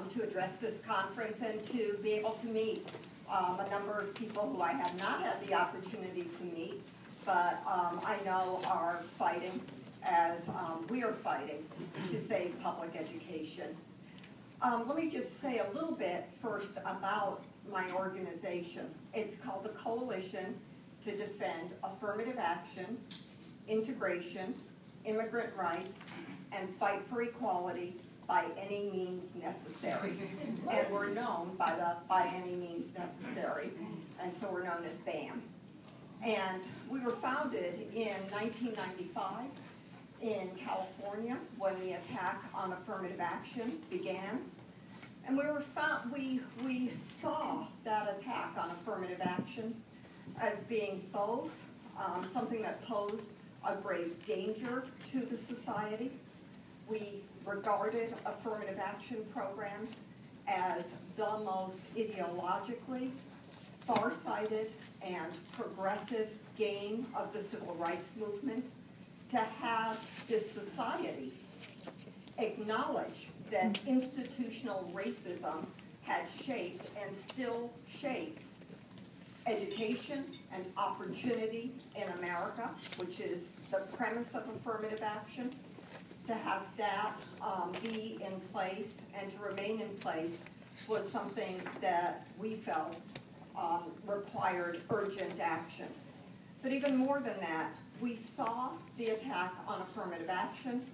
to address this conference and to be able to meet a number of people who I have not had the opportunity to meet, but I know are fighting as we are fighting to save public education. Let me just say a little bit first about my organization. It's called the Coalition to Defend Affirmative Action, Integration, Immigrant Rights, and Fight for Equality by Any Means Necessary. And we're known by the by any means necessary, and so we're known as BAM. And we were founded in 1995 in California when the attack on affirmative action began. And we saw that attack on affirmative action as being both something that posed a grave danger to the society. We regarded affirmative action programs as the most ideologically far-sighted and progressive game of the civil rights movement, to have this society acknowledge that institutional racism had shaped and still shapes education and opportunity in America, which is the premise of affirmative action. To have that be in place and to remain in place was something that we felt required urgent action. But even more than that, we saw the attack on affirmative action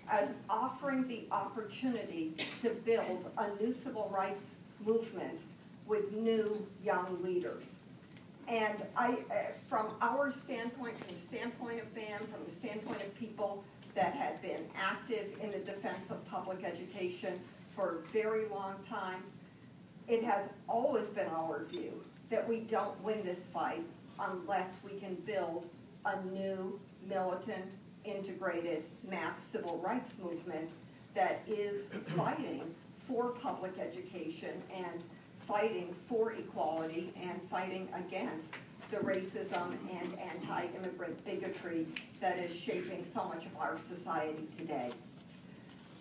as offering the opportunity to build a new civil rights movement with new young leaders. And from our standpoint, from the standpoint of BAM, from the standpoint of people that had been active in the defense of public education for a very long time, it has always been our view that we don't win this fight unless we can build a new, militant, integrated mass civil rights movement that is fighting for public education and fighting for equality and fighting against the racism and anti-immigrant bigotry that is shaping so much of our society today.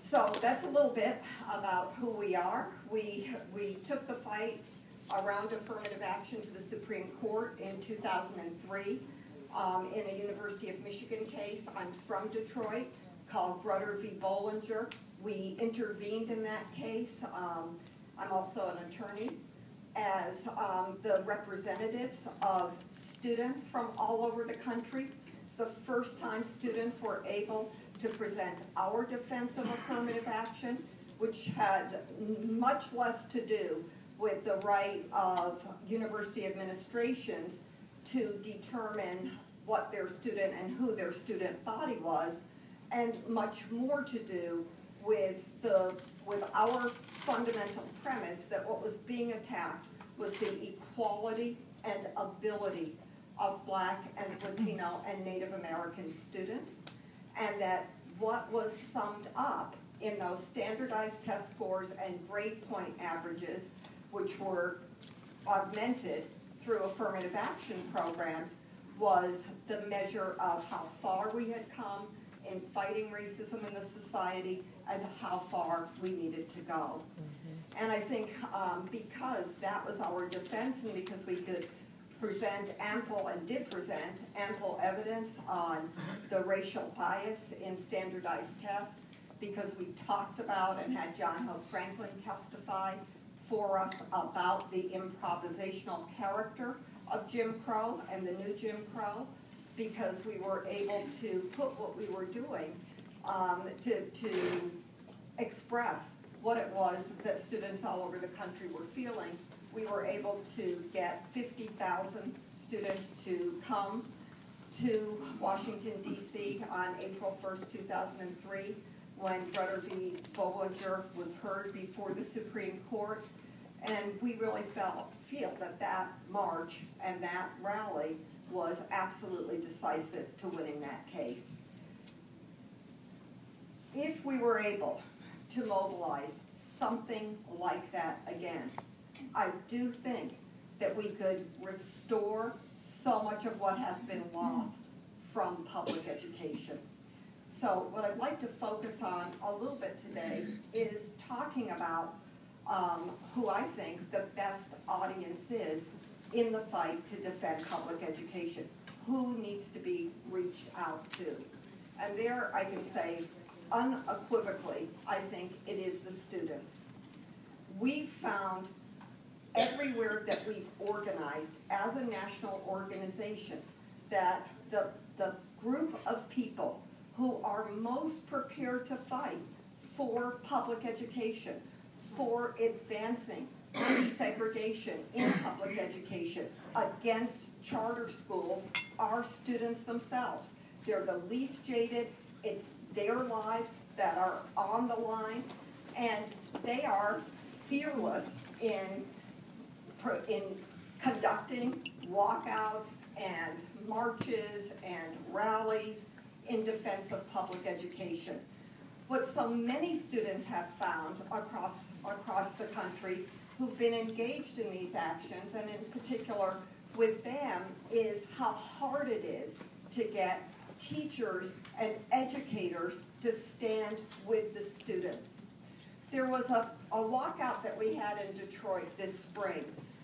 So that's a little bit about who we are. We took the fight around affirmative action to the Supreme Court in 2003 in a University of Michigan case. I'm from Detroit, called Grutter v. Bollinger. We intervened in that case. I'm also an attorney. As the representatives of students from all over the country. It's the first time students were able to present our defense of affirmative action, which had much less to do with the right of university administrations to determine what their student and who their student body was, and much more to do with our fundamental premise that what was being attacked was the equality and ability of Black and Latino and Native American students, and that what was summed up in those standardized test scores and grade point averages, which were augmented through affirmative action programs, was the measure of how far we had come in fighting racism in the society and how far we needed to go. And I think because that was our defense and because we could present ample and did present ample evidence on the racial bias in standardized tests, because we talked about and had John Hope Franklin testify for us about the improvisational character of Jim Crow and the new Jim Crow, because we were able to put what we were doing to express what it was that students all over the country were feeling. We were able to get 50,000 students to come to Washington, D.C. on April 1st, 2003, when Grutter v. Bollinger was heard before the Supreme Court. And we really feel that that march and that rally was absolutely decisive to winning that case. If we were able to mobilize something like that again, I do think that we could restore so much of what has been lost from public education. So what I'd like to focus on a little bit today is talking about who I think the best audience is in the fight to defend public education. Who needs to be reached out to? And there I can say unequivocally, I think it is the students. We've found everywhere that we've organized as a national organization that the group of people who are most prepared to fight for public education, for advancing desegregation in public education against charter schools are students themselves. They're the least jaded. It's their lives that are on the line, and they are fearless in conducting walkouts and marches and rallies in defense of public education. What so many students have found across the country who've been engaged in these actions, and in particular with them, is how hard it is to get teachers and educators to stand with the students. There was a walkout that we had in Detroit this spring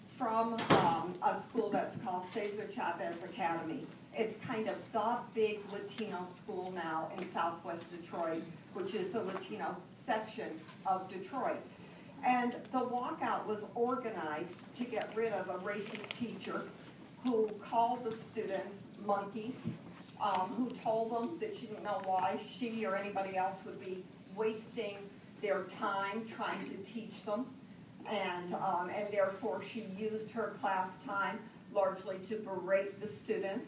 from a school that's called Cesar Chavez Academy. It's kind of the big Latino school now in Southwest Detroit, which is the Latino section of Detroit. And the walkout was organized to get rid of a racist teacher who called the students monkeys, who told them that she didn't know why she or anybody else would be wasting their time trying to teach them. And therefore she used her class time largely to berate the students.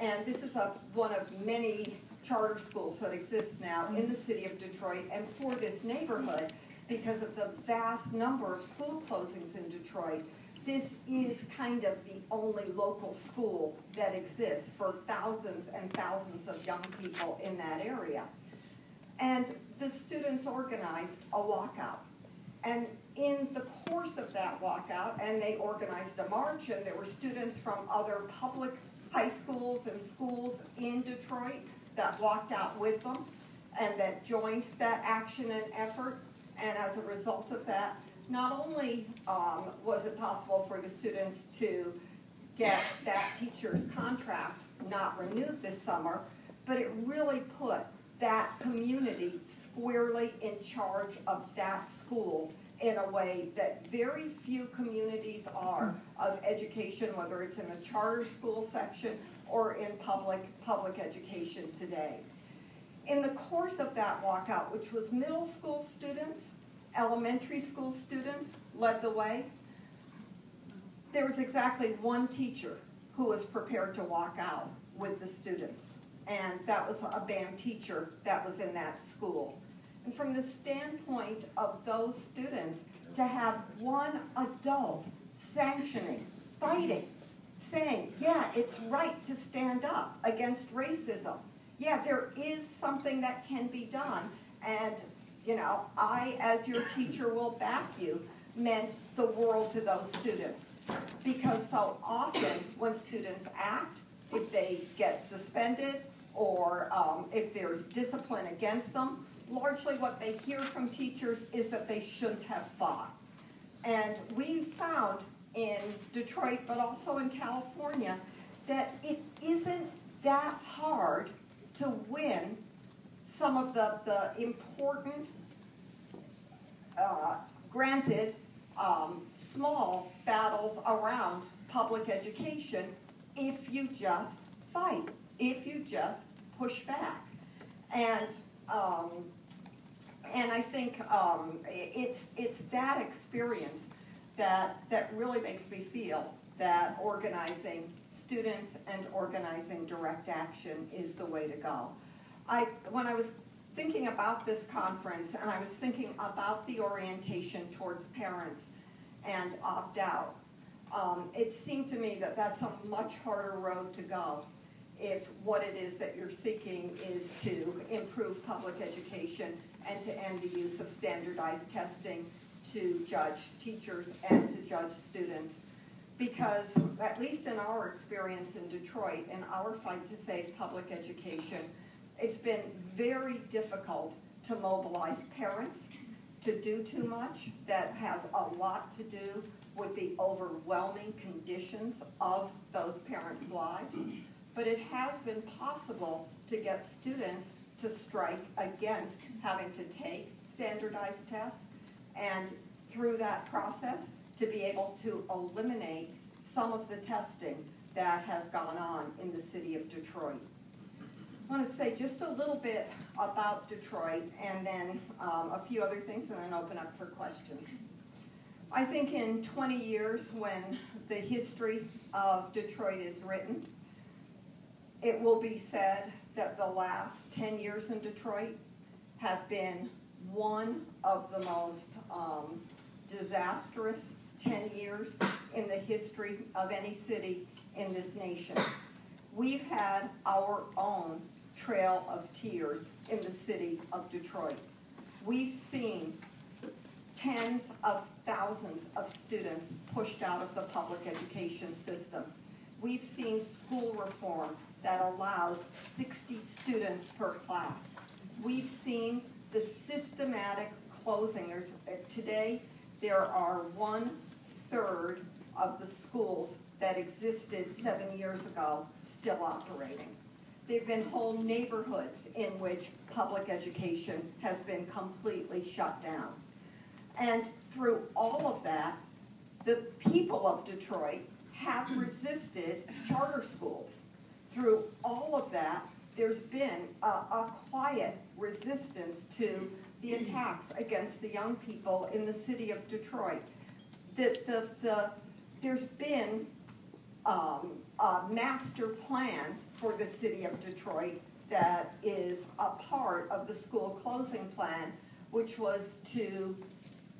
And this is one of many charter schools that exist now in the city of Detroit and for this neighborhood, because of the vast number of school closings in Detroit. This is kind of the only local school that exists for thousands and thousands of young people in that area. And the students organized a walkout. And in the course of that walkout, and they organized a march, and there were students from other public high schools and schools in Detroit that walked out with them and that joined that action and effort. And as a result of that, not only was it possible for the students to get that teacher's contract not renewed this summer, but it really put that community squarely in charge of that school in a way that very few communities are of education, whether it's in the charter school section or in public education today. In the course of that walkout, which was middle school students, elementary school students led the way, there was exactly one teacher who was prepared to walk out with the students. And that was a BAM teacher that was in that school. And from the standpoint of those students, to have one adult sanctioning, fighting, saying, yeah, it's right to stand up against racism. Yeah, there is something that can be done. And, you know, I, as your teacher, will back you, meant the world to those students. Because so often when students act, if they get suspended or if there's discipline against them, largely what they hear from teachers is that they shouldn't have fought. And we found in Detroit, but also in California, that it isn't that hard to win some of the important, granted, small battles around public education if you just fight, if you just push back. And I think it's that experience that really makes me feel that organizing students and organizing direct action is the way to go. When I was thinking about this conference and I was thinking about the orientation towards parents and opt-out, it seemed to me that that's a much harder road to go if what it is that you're seeking is to improve public education and to end the use of standardized testing to judge teachers and to judge students. Because, at least in our experience in Detroit, in our fight to save public education, it's been very difficult to mobilize parents to do too much. That has a lot to do with the overwhelming conditions of those parents' lives. But it has been possible to get students to strike against having to take standardized tests, and through that process to be able to eliminate some of the testing that has gone on in the city of Detroit. I want to say just a little bit about Detroit, and then a few other things, and then open up for questions. I think in 20 years, when the history of Detroit is written, it will be said that the last 10 years in Detroit have been one of the most disastrous 10 years in the history of any city in this nation. We've had our own trail of tears in the city of Detroit. We've seen tens of thousands of students pushed out of the public education system. We've seen school reform that allows 60 students per class. We've seen the systematic closing. Today, there are 1/3 of the schools that existed 7 years ago still operating. There have been whole neighborhoods in which public education has been completely shut down. And through all of that, the people of Detroit have resisted charter schools. Through all of that, there's been a quiet resistance to the attacks against the young people in the city of Detroit. There's been a master plan for the city of Detroit that is a part of the school closing plan, which was to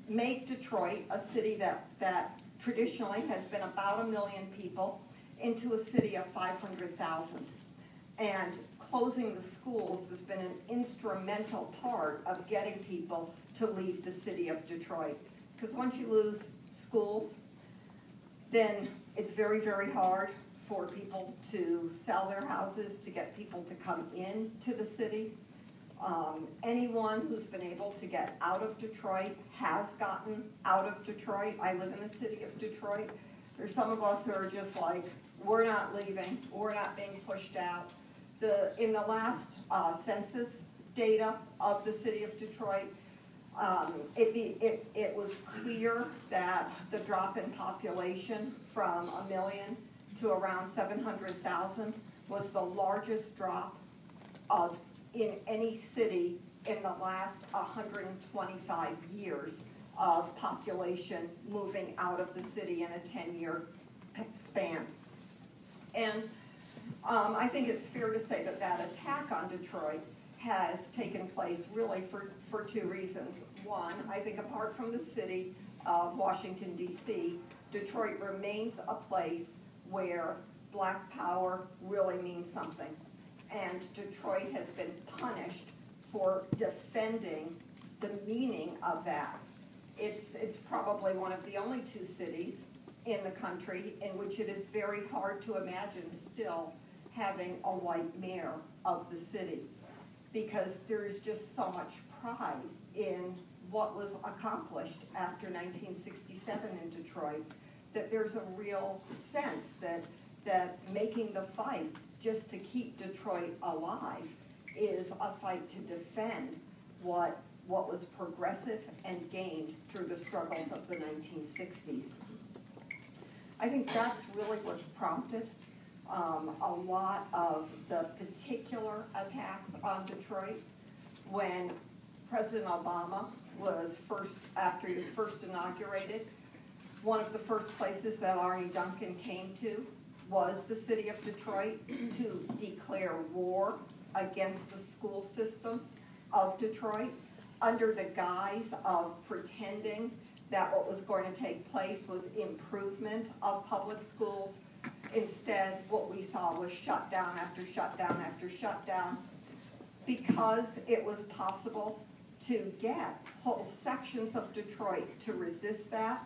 make Detroit a city that traditionally has been about 1 million people into a city of 500,000. And closing the schools has been an instrumental part of getting people to leave the city of Detroit. Because once you lose schools, then it's very, very hard for people to sell their houses, to get people to come in to the city. Anyone who's been able to get out of Detroit has gotten out of Detroit. I live in the city of Detroit. There's some of us who are just like, we're not leaving, we're not being pushed out. In the last census data of the city of Detroit, it was clear that the drop in population from 1 million to around 700,000 was the largest drop in any city in the last 125 years of population moving out of the city in a 10-year span. And I think it's fair to say that that attack on Detroit has taken place really for two reasons. One, I think apart from the city of Washington, D.C., Detroit remains a place where black power really means something. And Detroit has been punished for defending the meaning of that. It's probably one of the only two cities in the country in which it is very hard to imagine still having a white mayor of the city, because there is just so much pride in what was accomplished after 1967 in Detroit, that there's a real sense that making the fight just to keep Detroit alive is a fight to defend what was progressive and gained through the struggles of the 1960s. I think that's really what's prompted a lot of the particular attacks on Detroit. When President Obama was after he was first inaugurated, one of the first places that Arne Duncan came to was the city of Detroit to declare war against the school system of Detroit under the guise of pretending that what was going to take place was improvement of public schools. Instead, what we saw was shutdown after shutdown after shutdown, because it was possible to get whole sections of Detroit to resist that.